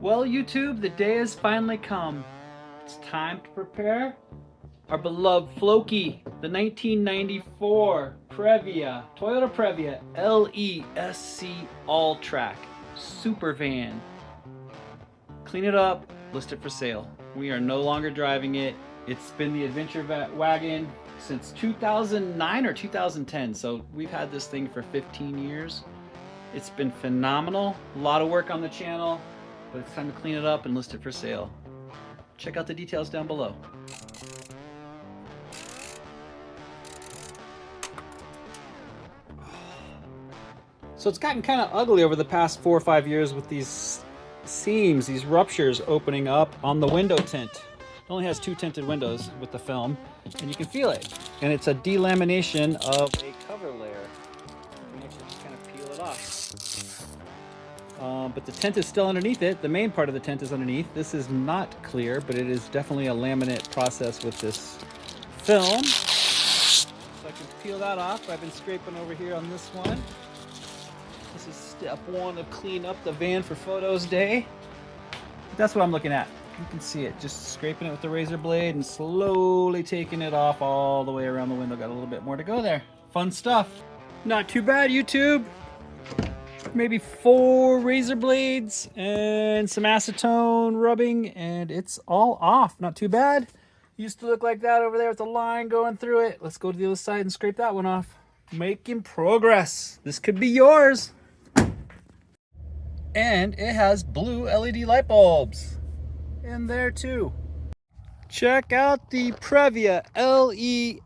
Well, YouTube, the day has finally come. It's time to prepare our beloved Floki, the 1994 Previa, Toyota Previa LESC AllTrac SuperVan. Clean it up, list it for sale. We are no longer driving it. It's been the adventure wagon since 2009 or 2010, so we've had this thing for 15 years. It's been phenomenal, a lot of work on the channel, but it's time to clean it up and list it for sale. Check out the details down below. So it's gotten kind of ugly over the past 4 or 5 years with these seams, these ruptures opening up on the window tint. It only has 2 tinted windows with the film, and you can feel it. And it's a delamination of a cover layer. You can actually just kind of peel it off. But the tint is still underneath it. The main part of the tint is underneath. This is not clear, but it is definitely a laminate process with this film. So I can peel that off. I've been scraping over here on this one. This is step 1 of clean up the van for photos day. That's what I'm looking at. You can see it, just scraping it with the razor blade and slowly taking it off all the way around the window. Got a little bit more to go there. Fun stuff. Not too bad, YouTube. Maybe 4 razor blades and some acetone rubbing, and it's all off. Not too bad. Used to look like that over there with the line going through it. Let's go to the other side and scrape that one off. Making progress. This could be yours. And it has blue LED light bulbs in there too. Check out the Previa LE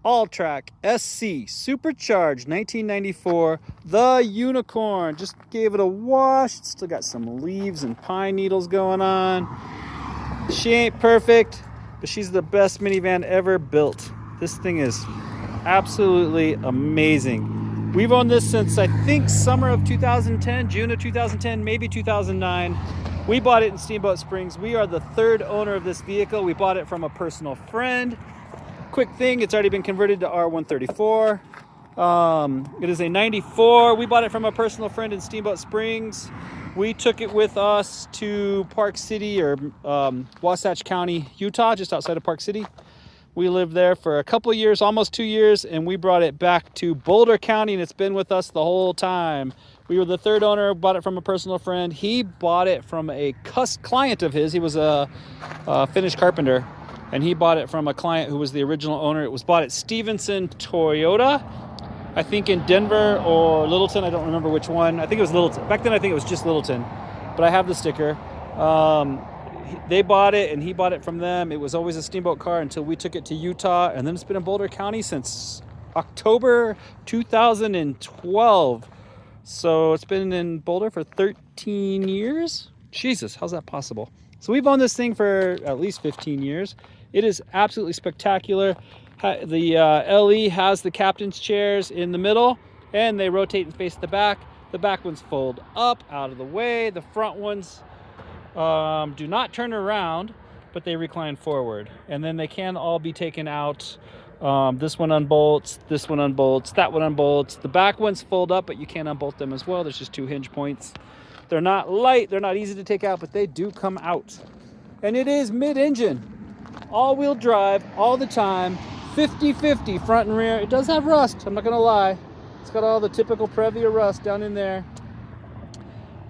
AllTrac SC Supercharged 1994, the unicorn. Just gave it a wash. It's still got some leaves and pine needles going on. She ain't perfect, but she's the best minivan ever built. This thing is absolutely amazing. We've owned this since I think summer of 2010, June of 2010, maybe 2009. We bought it in Steamboat Springs. We are the 3rd owner of this vehicle. We bought it from a personal friend. Quick thing, it's already been converted to R134. It is a 94. We bought it from a personal friend in Steamboat Springs. We took it with us to Park City or Wasatch County, Utah, just outside of Park City. We lived there for a couple years, almost 2 years, and we brought it back to Boulder County, and it's been with us the whole time. We were the 3rd owner, bought it from a personal friend. He bought it from a client of his. He was a Finnish carpenter, and he bought it from a client who was the original owner. It was bought at Stevenson Toyota, I think in Denver or Littleton. I don't remember which one. I think it was Littleton. Back then I think it was just Littleton, but I have the sticker. They bought it and he bought it from them. It was always a Steamboat car until we took it to Utah, and then it's been in Boulder County since October 2012. So it's been in Boulder for 13 years. Jesus, how's that possible? So we've owned this thing for at least 15 years. It is absolutely spectacular. The LE has the captain's chairs in the middle, and they rotate and face the back. The back ones fold up out of the way. The front ones do not turn around, but they recline forward. And then they can all be taken out. This one unbolts, this one unbolts, that one unbolts. The back ones fold up, but you can't unbolt them as well. There's just 2 hinge points. They're not light, they're not easy to take out, but they do come out. And it is mid-engine, all-wheel drive, all the time, 50-50 front and rear. It does have rust, I'm not gonna lie. It's got all the typical Previa rust down in there.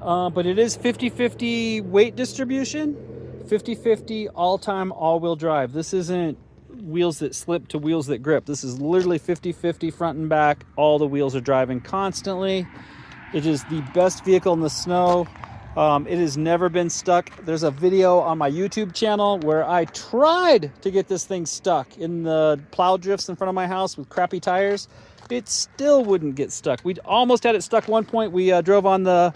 But it is 50-50 weight distribution, 50-50 all-time all-wheel drive. This isn't wheels that slip to wheels that grip. This is literally 50-50 front and back. All the wheels are driving constantly. It is the best vehicle in the snow. It has never been stuck. There's a video on my YouTube channel where I tried to get this thing stuck in the plow drifts in front of my house with crappy tires. It still wouldn't get stuck. We almost had it stuck one point. We drove on the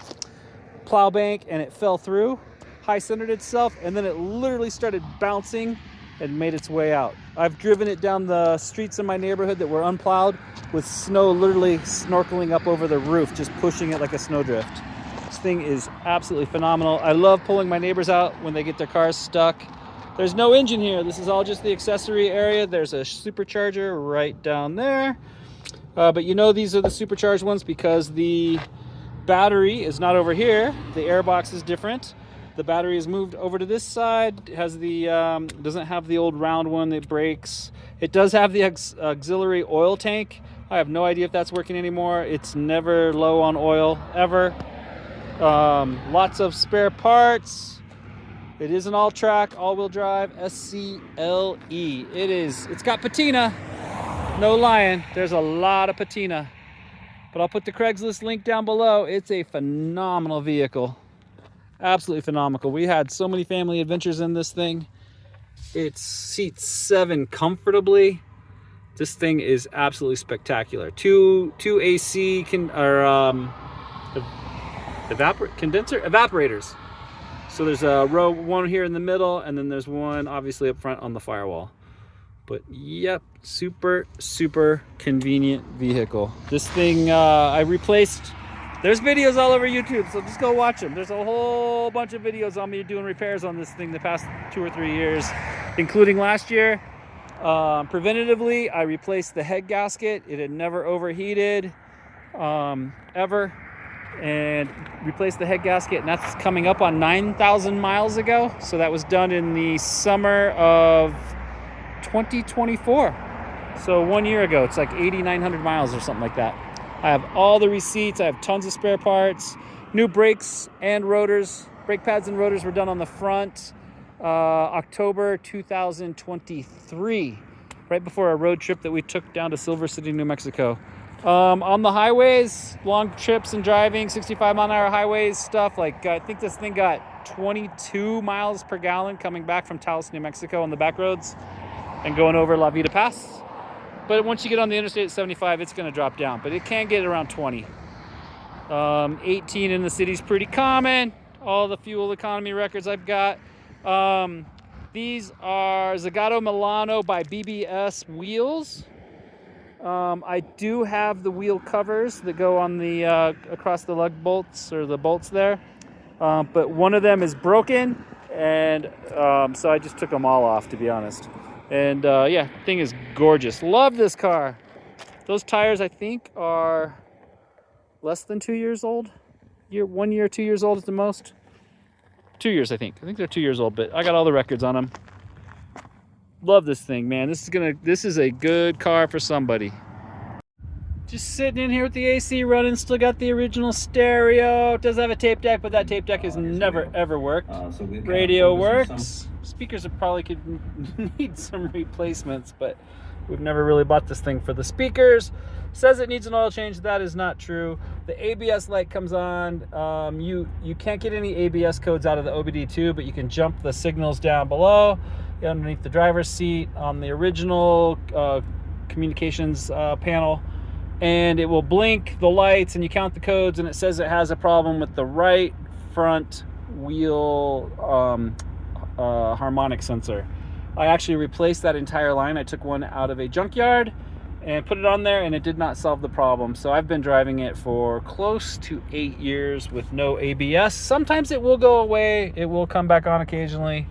plow bank and it fell through, high centered itself, and then it literally started bouncing and made its way out. I've driven it down the streets in my neighborhood that were unplowed with snow literally snorkeling up over the roof, just pushing it like a snowdrift. This thing is absolutely phenomenal. I love pulling my neighbors out when they get their cars stuck. There's no engine here. This is all just the accessory area. There's a supercharger right down there. But you know these are the supercharged ones because the battery is not over here. The airbox is different. The battery is moved over to this side. It has the doesn't have the old round one that breaks. It does have the auxiliary oil tank. I have no idea if that's working anymore. It's never low on oil ever. Lots of spare parts. It is an AllTrac, all-wheel drive, SCLE. It's got patina. No lying, there's a lot of patina. But I'll put the Craigslist link down below. It's a phenomenal vehicle. Absolutely phenomenal. We had so many family adventures in this thing. It seats 7 comfortably. This thing is absolutely spectacular. Two AC evaporators. So there's a row, one here in the middle, and then there's one obviously up front on the firewall. But yep, super convenient vehicle. This thing I replaced. There's videos all over YouTube, so just go watch them. There's a whole bunch of videos on me doing repairs on this thing the past 2 or 3 years, including last year. Preventatively, I replaced the head gasket. It had never overheated ever, and replaced the head gasket, and that's coming up on 9,000 miles ago. So that was done in the summer of 2024. So 1 year ago. It's like 8,900 miles or something like that. I have all the receipts. I have tons of spare parts. New brakes and rotors. Brake pads and rotors were done on the front October 2023, right before a road trip that we took down to Silver City, New Mexico. On the highways, long trips and driving, 65-mile-an-hour highways stuff. Like I think this thing got 22 miles per gallon coming back from Taos, New Mexico on the back roads and going over La Vida Pass. But once you get on the interstate at 75, it's going to drop down. But it can get around 20. 18 in the city's pretty common. All the fuel economy records I've got. These are Zagato Milano by BBS wheels. I do have the wheel covers that go on the across the lug bolts or the bolts there. But one of them is broken, and so I just took them all off, to be honest. And yeah, thing is gorgeous. Love this car. Those tires I think are less than 2 years old. 1 year, 2 years old at the most. 2 years, I think they're 2 years old, but I got all the records on them. Love this thing, man. This is a good car for somebody. Just sitting in here with the AC running. Still got the original stereo. It does have a tape deck, but that tape deck has never ever worked. Radio works. Speakers probably could need some replacements, but we've never really bought this thing for the speakers. Says it needs an oil change. That is not true. The ABS light comes on. You can't get any ABS codes out of the OBD2, but you can jump the signals down below underneath the driver's seat on the original communications panel, and it will blink the lights and you count the codes, and it says it has a problem with the right front wheel harmonic sensor. I actually replaced that entire line. I took one out of a junkyard and put it on there, and it did not solve the problem. So I've been driving it for close to 8 years with no ABS. Sometimes it will go away. It will come back on occasionally.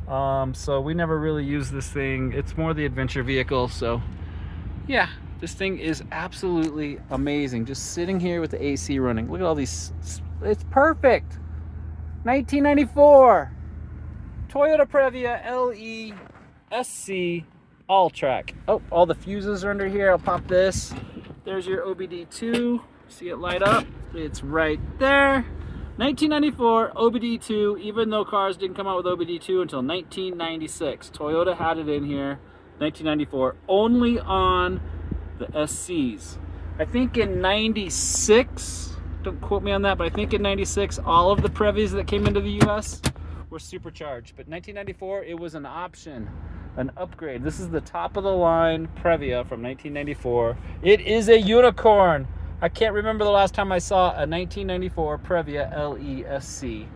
So we never really use this thing. It's more the adventure vehicle. So yeah, this thing is absolutely amazing. Just sitting here with the AC running. Look at all these. It's perfect. 1994 Toyota Previa LE SC AllTrac. Oh, all the fuses are under here. I'll pop this. There's your OBD2. See it light up? It's right there. 1994 OBD2, even though cars didn't come out with OBD2 until 1996. Toyota had it in here, 1994, only on the SCs. I think in 96, don't quote me on that, but I think in 96, all of the Previas that came into the US were supercharged. But 1994, it was an option, an upgrade. This is the top of the line Previa from 1994. It is a unicorn. I can't remember the last time I saw a 1994 Previa LESC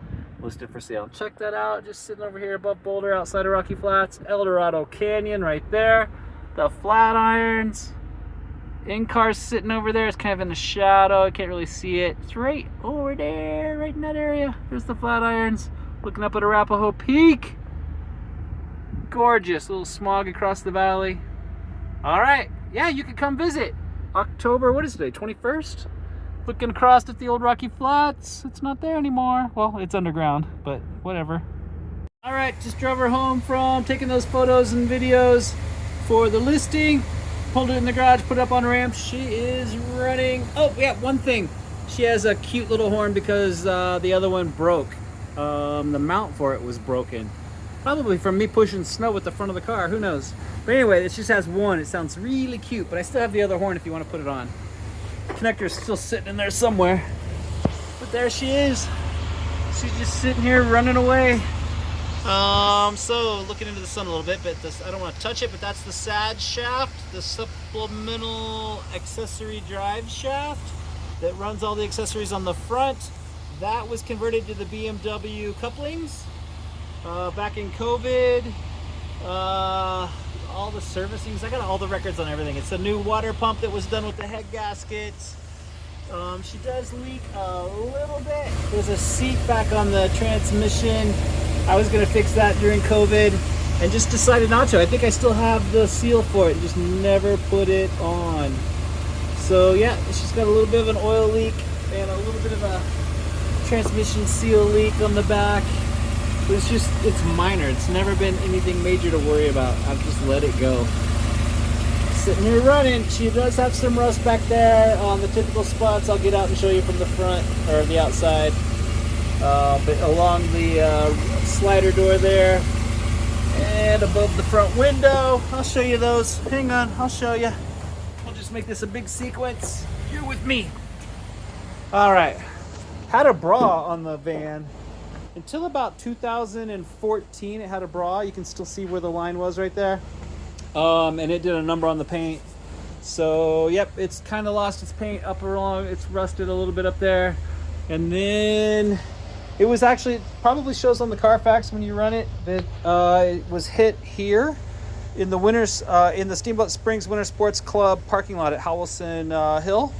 listed for sale. Check that out. Just sitting over here above Boulder, outside of Rocky Flats. El Dorado Canyon right there. The flat irons. In-car's sitting over there. It's kind of in the shadow. I can't really see it. It's right over there, right in that area. There's the flat irons. Looking up at Arapahoe Peak. Gorgeous. A little smog across the valley. All right. Yeah, you can come visit. October, what is today, 21st? Looking across at the old Rocky Flats. It's not there anymore. Well, it's underground, but whatever. All right, just drove her home from taking those photos and videos for the listing. Pulled it in the garage, put it up on a ramp. She is running. Oh yeah, one thing. She has a cute little horn because the other one broke. The mount for it was broken. Probably from me pushing snow with the front of the car, who knows. But anyway, it just has one. It sounds really cute, but I still have the other horn if you want to put it on. The connector's still sitting in there somewhere. But there she is. She's just sitting here running away. So looking into the sun a little bit, but this, I don't want to touch it, but that's the SAD shaft, the supplemental accessory drive shaft that runs all the accessories on the front. That was converted to the BMW couplings back in COVID. All the servicings, I got all the records on everything. It's a new water pump that was done with the head gaskets. She does leak a little bit. There's a seat back on the transmission. I was gonna fix that during COVID and just decided not to. I think I still have the seal for it, just never put it on. So yeah, she's got a little bit of an oil leak and a little bit of a transmission seal leak on the back. But it's minor. It's never been anything major to worry about. I've just let it go. Sitting here running. She does have some rust back there on the typical spots. I'll get out and show you from the front or the outside. But along the slider door there and above the front window, I'll show you those. Hang on, I'll show you. We'll just make this a big sequence. You're with me. All right. Had a bra on the van until about 2014. It had a bra. You can still see where the line was right there. And it did a number on the paint. So yep, it's kind of lost its paint up along. It's rusted a little bit up there. And then it was actually, it probably shows on the Carfax when you run it, that it was hit here in the in the Steamboat Springs Winter Sports Club parking lot at Howelson Hill.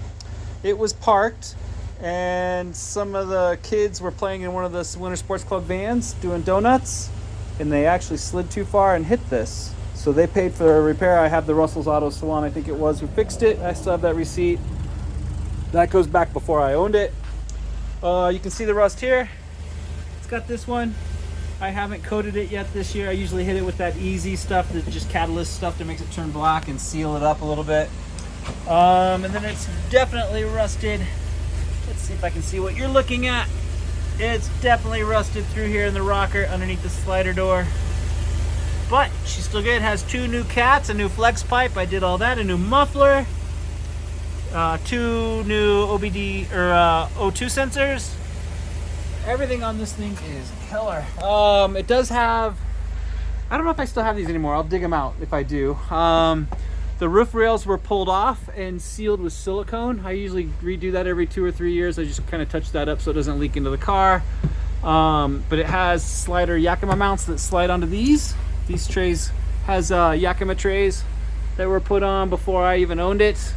It was parked, and some of the kids were playing in one of the Winter Sports Club vans doing donuts, and they actually slid too far and hit this. So they paid for a repair. I have the Russell's Auto Salon, I think it was, who fixed it. I still have that receipt. That goes back before I owned it. You can see the rust here. It's got this one. I haven't coated it yet this year. I usually hit it with that easy stuff, that just catalyst stuff that makes it turn black and seal it up a little bit. And then it's definitely rusted. Let's see if I can see what you're looking at. It's definitely rusted through here in the rocker underneath the slider door. But she's still good. It has 2 new cats, a new flex pipe. I did all that, a new muffler, 2 new OBD or O2 sensors. Everything on this thing is killer. It does have, I don't know if I still have these anymore. I'll dig them out if I do. The roof rails were pulled off and sealed with silicone. I usually redo that every 2 or 3 years. I just kind of touch that up so it doesn't leak into the car. But it has slider Yakima mounts that slide onto these. These trays has Yakima trays that were put on before I even owned it.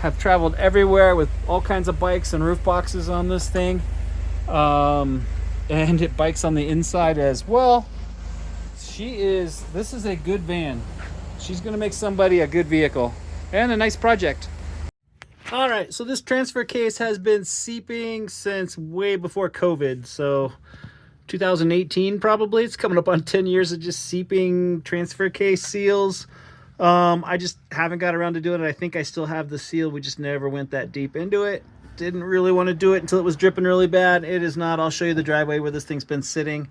Have traveled everywhere with all kinds of bikes and roof boxes on this thing. And it bikes on the inside as well. This is a good van. She's gonna make somebody a good vehicle and a nice project. All right, so this transfer case has been seeping since way before COVID. So 2018 probably. It's coming up on 10 years of just seeping transfer case seals. I just haven't got around to doing it. I think I still have the seal. We just never went that deep into it. Didn't really want to do it until it was dripping really bad. It is not. I'll show you the driveway where this thing's been sitting.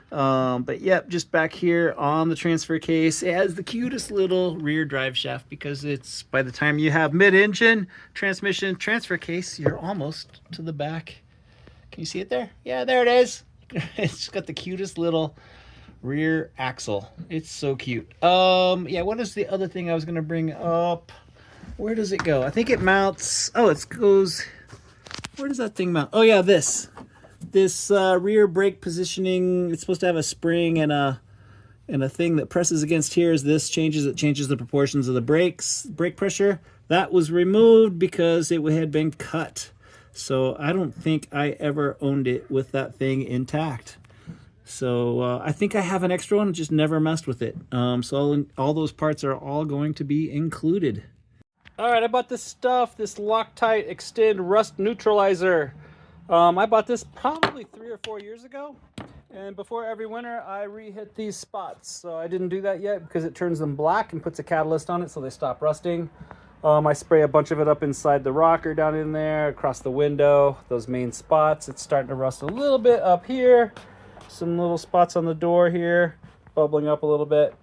But yep, just back here on the transfer case, it has the cutest little rear drive shaft because it's, by the time you have mid-engine transmission transfer case, you're almost to the back. Can you see it there? Yeah, there it is. It's got the cutest little rear axle. It's so cute. Yeah, what is the other thing I was gonna bring up? Where does it go? I think it mounts, oh, it goes, where does that thing mount? Oh yeah, this rear brake positioning. It's supposed to have a spring and a thing that presses against here. As this changes, it changes the proportions of the brake pressure. That was removed because it had been cut. So I don't think I ever owned it with that thing intact. So I think I have an extra one, just never messed with it. So all those parts are all going to be included. All right, I bought this stuff, this Loctite Extend Rust Neutralizer. I bought this probably 3 or 4 years ago. And before every winter, I re-hit these spots. So I didn't do that yet because it turns them black and puts a catalyst on it so they stop rusting. I spray a bunch of it up inside the rocker down in there, across the window, those main spots. It's starting to rust a little bit up here. Some little spots on the door here, bubbling up a little bit.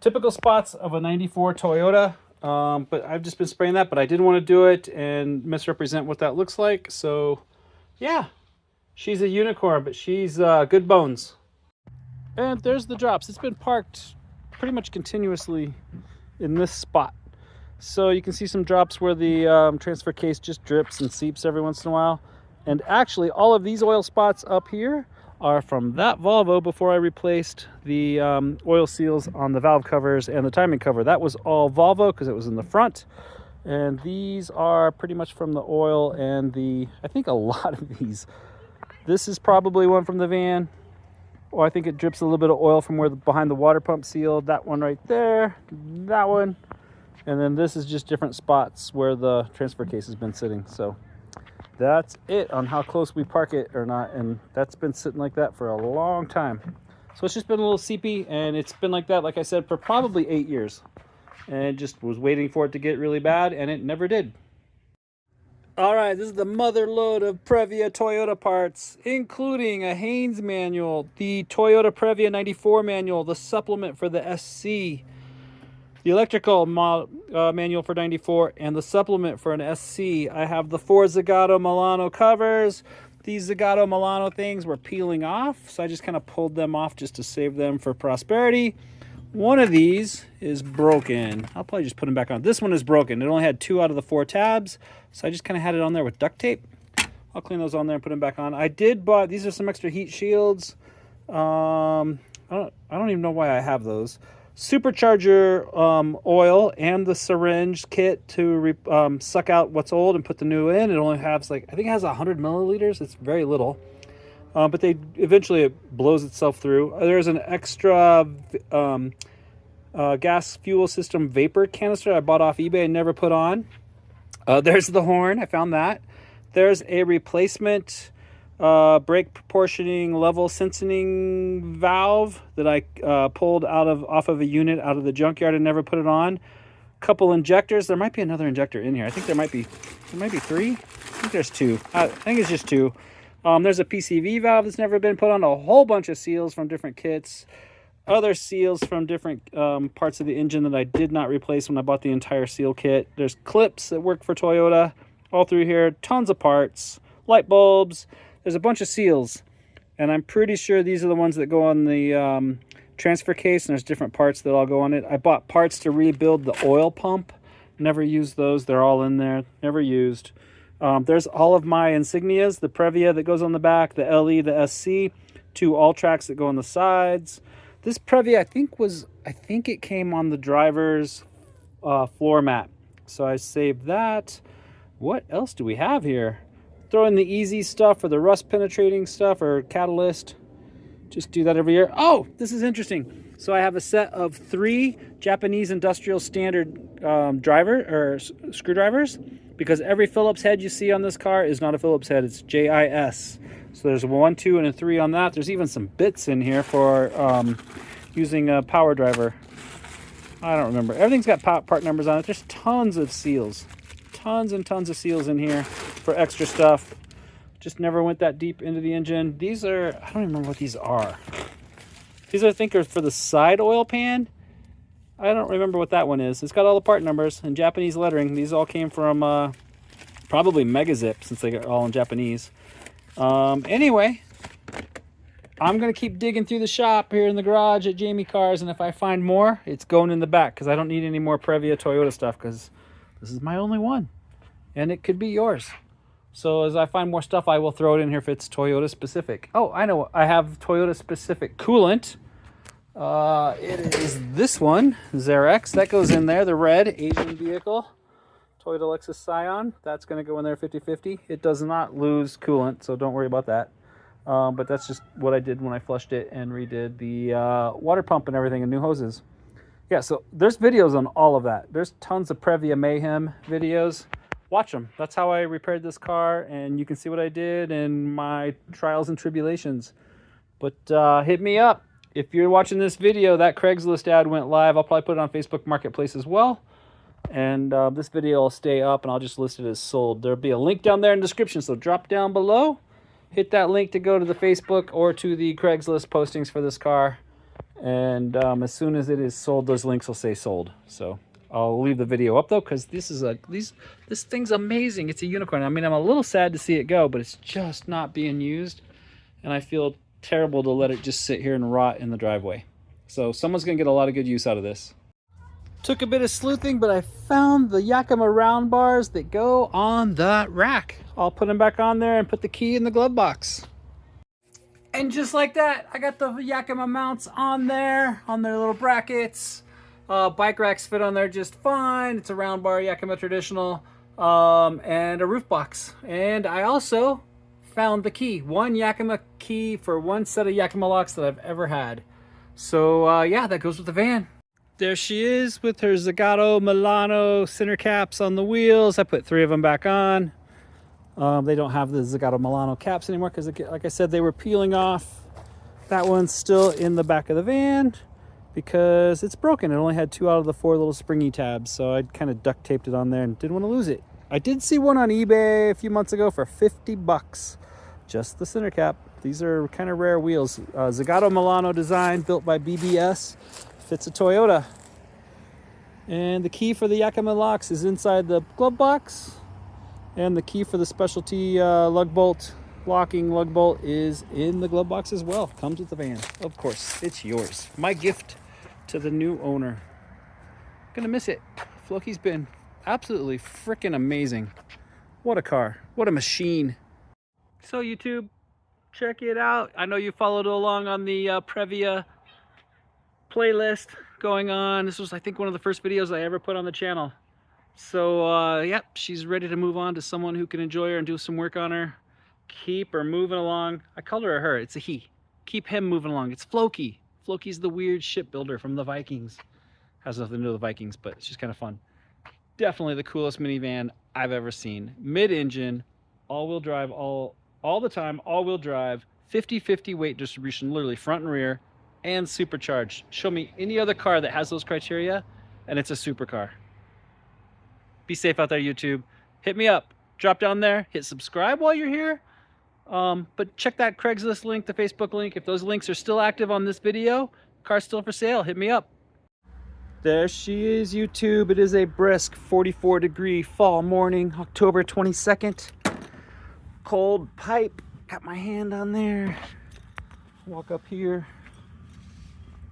Typical spots of a 94 Toyota. But I've just been spraying that, but I didn't want to do it and misrepresent what that looks like. So yeah, she's a unicorn, but she's good bones. And there's the drops. It's been parked pretty much continuously in this spot. So you can see some drops where the transfer case just drips and seeps every once in a while. And actually all of these oil spots up here are from that Volvo before I replaced the oil seals on the valve covers and the timing cover. That was all Volvo because it was in the front. And these are pretty much from the oil and I think a lot of these. This is probably one from the van. Or I think it drips a little bit of oil from where behind the water pump seal. That one right there, that one. And then this is just different spots where the transfer case has been sitting. So that's it on how close we park it or not, and that's been sitting like that for a long time. So it's just been a little seepy, and it's been like that, like I said, for probably 8 years. And it just was waiting for it to get really bad, and it never did. All right, this is the mother load of Previa Toyota parts, including a Haynes manual, the Toyota Previa 94 manual, the supplement for the SC, the electrical manual for 94, and the supplement for an SC. I have the 4 Zagato Milano covers. These Zagato Milano things were peeling off, so I just kind of pulled them off just to save them for prosperity. One of these is broken. I'll probably just put them back on. This one is broken. It only had 2 out of the 4 tabs, so I just kind of had it on there with duct tape. I'll clean those on there and put them back on. I did buy, these are some extra heat shields. I don't even know why I have those. Supercharger oil and the syringe kit to suck out what's old and put the new in. It only has I think it has 100 milliliters. It's very little, but eventually it blows itself through. There's an extra gas fuel system vapor canister I bought off eBay and never put on. There's the horn. I found that. There's a replacement brake proportioning level sensing valve that I pulled off of a unit out of the junkyard and never put it on. Couple injectors. There might be another injector in here. I think there might be 3. I think there's 2. I think it's just 2. There's a PCV valve that's never been put on. A whole bunch of seals from different kits. Other seals from different parts of the engine that I did not replace when I bought the entire seal kit. There's clips that work for Toyota all through here. Tons of parts. Light bulbs. There's a bunch of seals, and I'm pretty sure these are the ones that go on the transfer case, and there's different parts that all go on it. I bought parts to rebuild the oil pump. Never used those. They're all in there. Never used. There's all of my insignias, the Previa that goes on the back, the LE, the SC, 2 AllTracs that go on the sides. This Previa, I think it came on the driver's floor mat, so I saved that. What else do we have here? Throw in the easy stuff or the rust penetrating stuff or catalyst. Just do that every year. Oh, this is interesting. So I have a set of 3 Japanese industrial standard screwdrivers, because every Phillips head you see on this car is not a Phillips head. It's JIS. So there's a 1, 2, and a 3 on that. There's even some bits in here for using a power driver. I don't remember. Everything's got part numbers on it. There's tons of seals. Tons and tons of seals in here for extra stuff. Just never went that deep into the engine. These are, I don't even remember what these are. These I think are for the side oil pan. I don't remember what that one is. It's got all the part numbers and Japanese lettering. These all came from probably Megazip, since they got all in Japanese. Anyway, I'm going to keep digging through the shop here in the garage at Jamie Cars, and if I find more, it's going in the back, because I don't need any more Previa Toyota stuff, because this is my only one. And it could be yours. So as I find more stuff, I will throw it in here if it's Toyota specific. Oh, I know. I have Toyota specific coolant. It is this one, Xerex. That goes in there, the red Asian vehicle. Toyota Lexus Scion. That's going to go in there 50-50. It does not lose coolant, so don't worry about that. But that's just what I did when I flushed it and redid the water pump and everything and new hoses. Yeah, so there's videos on all of that. There's tons of Previa Mayhem videos. Watch them. That's how I repaired this car, and you can see what I did and my trials and tribulations. But hit me up. If you're watching this video, that Craigslist ad went live. I'll probably put it on Facebook Marketplace as well. And this video will stay up, and I'll just list it as sold. There'll be a link down there in the description, so drop down below. Hit that link to go to the Facebook or to the Craigslist postings for this car. And as soon as it is sold, those links will say sold. So I'll leave the video up though, because this thing's amazing. It's a unicorn. I mean, I'm a little sad to see it go, but it's just not being used, and I feel terrible to let it just sit here and rot in the driveway. So someone's gonna get a lot of good use out of this. Took a bit of sleuthing, but I found the Yakima round bars that go on the rack. I'll put them back on there and put the key in the glove box. And just like that, I got the Yakima mounts on there, on their little brackets. Bike racks fit on there just fine. It's a round bar Yakima traditional, and a roof box. And I also found the key, one Yakima key for one set of Yakima locks that I've ever had. So yeah, that goes with the van. There she is with her Zagato Milano center caps on the wheels. I put 3 of them back on. They don't have the Zagato Milano caps anymore because, like I said, they were peeling off. That one's still in the back of the van because it's broken. It only had 2 out of the 4 little springy tabs, so I kind of duct taped it on there and didn't want to lose it. I did see one on eBay a few months ago for 50 bucks. Just the center cap. These are kind of rare wheels. Zagato Milano design, built by BBS. Fits a Toyota. And the key for the Yakima locks is inside the glove box. And the key for the specialty lug bolt, locking lug bolt, is in the glove box as well. Comes with the van. Of course, it's yours. My gift to the new owner. Gonna miss it. Floki's been absolutely freaking amazing. What a car. What a machine. So YouTube, check it out. I know you followed along on the Previa playlist going on. This was, I think, one of the first videos I ever put on the channel. So yep, she's ready to move on to someone who can enjoy her and do some work on her. Keep her moving along. I called her a her. It's a he. Keep him moving along. It's Floki. Floki's the weird shipbuilder from the Vikings. Has nothing to do with the Vikings, but it's just kind of fun. Definitely the coolest minivan I've ever seen. Mid-engine, all-wheel drive, all the time, all-wheel drive, 50-50 weight distribution, literally front and rear, and supercharged. Show me any other car that has those criteria, and it's a supercar. Be safe out there, YouTube. Hit me up. Drop down there. Hit subscribe while you're here. But check that Craigslist link, the Facebook link. If those links are still active on this video, car's still for sale. Hit me up. There she is, YouTube. It is a brisk 44-degree fall morning, October 22nd. Cold pipe. Got my hand on there. Walk up here.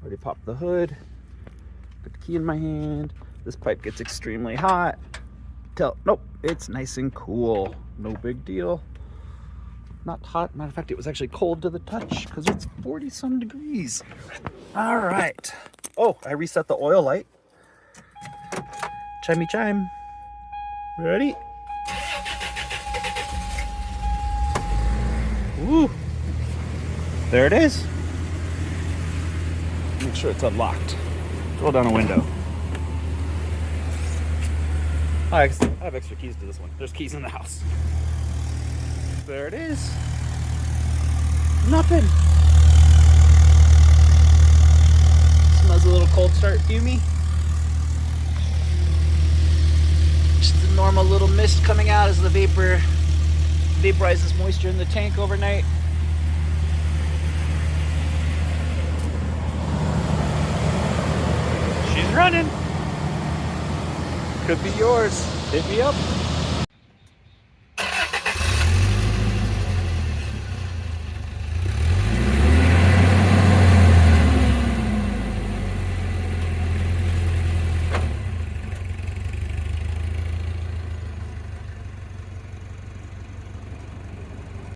Already popped the hood. Put the key in my hand. This pipe gets extremely hot. Nope, it's nice and cool. No big deal. Not hot. Matter of fact, it was actually cold to the touch because it's 40-some degrees. All right. Oh, I reset the oil light. Chimey chime. Ready? Woo. There it is. Make sure it's unlocked. Roll down a window. I have extra keys to this one. There's keys in the house. There it is. Nothing. Smells a little cold start fumey. Just the normal little mist coming out as the vaporizes moisture in the tank overnight. She's running. Could be yours. Hit me up.